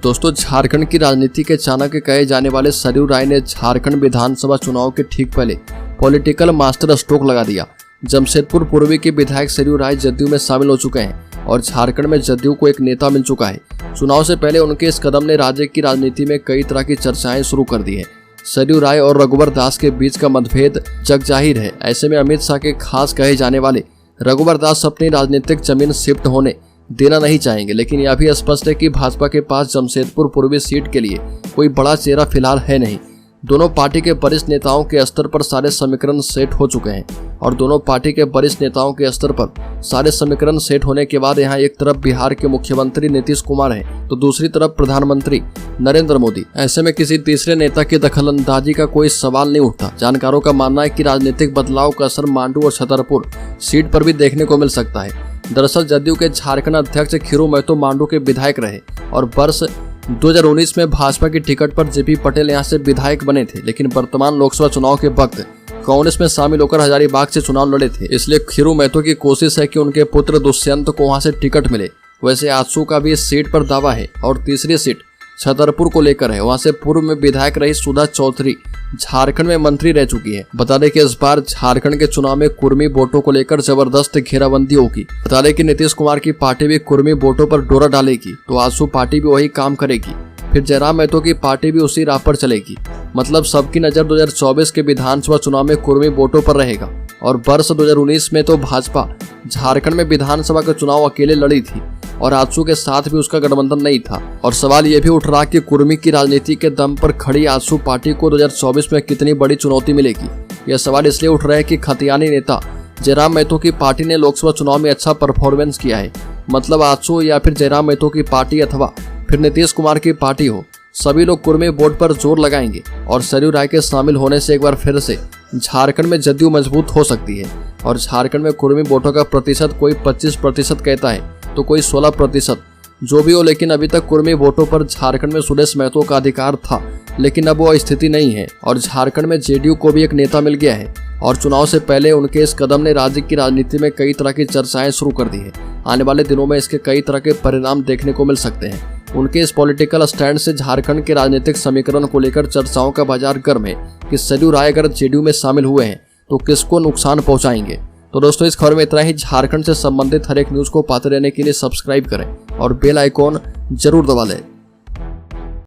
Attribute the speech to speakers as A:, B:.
A: दोस्तों, झारखंड की राजनीति के चाणक्य कहे जाने वाले सरयू राय ने झारखंड विधानसभा चुनाव के ठीक पहले पॉलिटिकल मास्टर स्ट्रोक लगा दिया। जमशेदपुर पूर्वी के विधायक सरयू राय जदयू में शामिल हो चुके हैं और झारखंड में जदयू को एक नेता मिल चुका है। चुनाव से पहले उनके इस कदम ने राज्य की राजनीति में कई तरह की चर्चाएं शुरू कर दी है। सरयू राय और रघुवर दास के बीच का मतभेद जग जाहिर है। ऐसे में अमित शाह के खास कहे जाने वाले रघुवर दास अपनी राजनीतिक जमीन शिफ्ट होने देना नहीं चाहेंगे, लेकिन यह भी स्पष्ट है कि भाजपा के पास जमशेदपुर पूर्वी सीट के लिए कोई बड़ा चेहरा फिलहाल है नहीं। दोनों पार्टी के वरिष्ठ नेताओं के स्तर पर सारे समीकरण सेट हो चुके हैं और दोनों पार्टी के वरिष्ठ नेताओं के स्तर पर सारे समीकरण सेट होने के बाद यहाँ एक तरफ बिहार के मुख्यमंत्री नीतीश कुमार हैं तो दूसरी तरफ प्रधानमंत्री नरेंद्र मोदी। ऐसे में किसी तीसरे नेता की दखलंदाजी का कोई सवाल नहीं उठता। जानकारों का मानना है कि राजनीतिक बदलाव का असर मांडू और छतरपुर सीट पर भी देखने को मिल सकता है। दरअसल जदयू के झारखंड अध्यक्ष खीरू महतो मांडू के विधायक रहे और वर्ष 2019 में भाजपा की टिकट पर जेपी पटेल यहां से विधायक बने थे, लेकिन वर्तमान लोकसभा चुनाव के वक्त कांग्रेस में शामिल होकर हजारीबाग से चुनाव लड़े थे। इसलिए खीरू महतो की कोशिश है कि उनके पुत्र दुष्यंत को वहां से टिकट मिले। वैसे आजसू का भी इस सीट पर दावा है और तीसरी सीट छतरपुर को लेकर है। वहां से पूर्व में विधायक रही सुधा चौधरी झारखंड में मंत्री रह चुकी है। बता दें कि इस बार झारखंड के चुनाव में कुर्मी वोटों को लेकर जबरदस्त घेराबंदी होगी। बता दें कि नीतीश कुमार की पार्टी भी कुर्मी वोटों पर डोरा डालेगी तो आजसू पार्टी भी वही काम करेगी। फिर जयराम महतो की पार्टी भी उसी राह पर चलेगी। मतलब सबकी नजर 2024 के विधानसभा चुनाव में कुर्मी वोटों पर रहेगा। और वर्ष 2019 में तो भाजपा झारखंड में विधानसभा का चुनाव अकेले लड़ी थी और आजसू के साथ भी उसका गठबंधन नहीं था। और सवाल यह भी उठ रहा कि कुर्मी की राजनीति के दम पर खड़ी आजसू पार्टी को 2024 में कितनी बड़ी चुनौती मिलेगी। यह सवाल इसलिए उठ रहा है कि खतियानी नेता जयराम महतो की पार्टी ने लोकसभा चुनाव में अच्छा परफॉर्मेंस किया है। मतलब आजसू या फिर जयराम महतो की पार्टी अथवा फिर नीतीश कुमार की पार्टी हो, सभी लोग कुर्मी वोट पर जोर लगाएंगे और सरयू राय के शामिल होने से एक बार फिर से झारखंड में जदयू मजबूत हो सकती है। और झारखंड में कुर्मी वोटों का प्रतिशत कोई 25% कहता है तो कोई 16%, जो भी हो, लेकिन अभी तक कुर्मी वोटों पर झारखंड में सुरेश महतो का अधिकार था, लेकिन अब वो स्थिति नहीं है और झारखंड में जेडीयू को भी एक नेता मिल गया है। और चुनाव से पहले उनके इस कदम ने राज्य की राजनीति में कई तरह की चर्चाएं शुरू कर दी है। आने वाले दिनों में इसके कई तरह के परिणाम देखने को मिल सकते हैं। उनके इस पॉलिटिकल स्टैंड से झारखंड के राजनीतिक समीकरण को लेकर चर्चाओं का बाजार गर्म है कि सरयू राय अगर जेडीयू में शामिल हुए हैं तो किसको नुकसान पहुंचाएंगे। तो दोस्तों, इस खबर में इतना ही। झारखंड से संबंधित हर एक न्यूज को पाते रहने के लिए सब्सक्राइब करें और बेल आइकॉन जरूर दबा लें।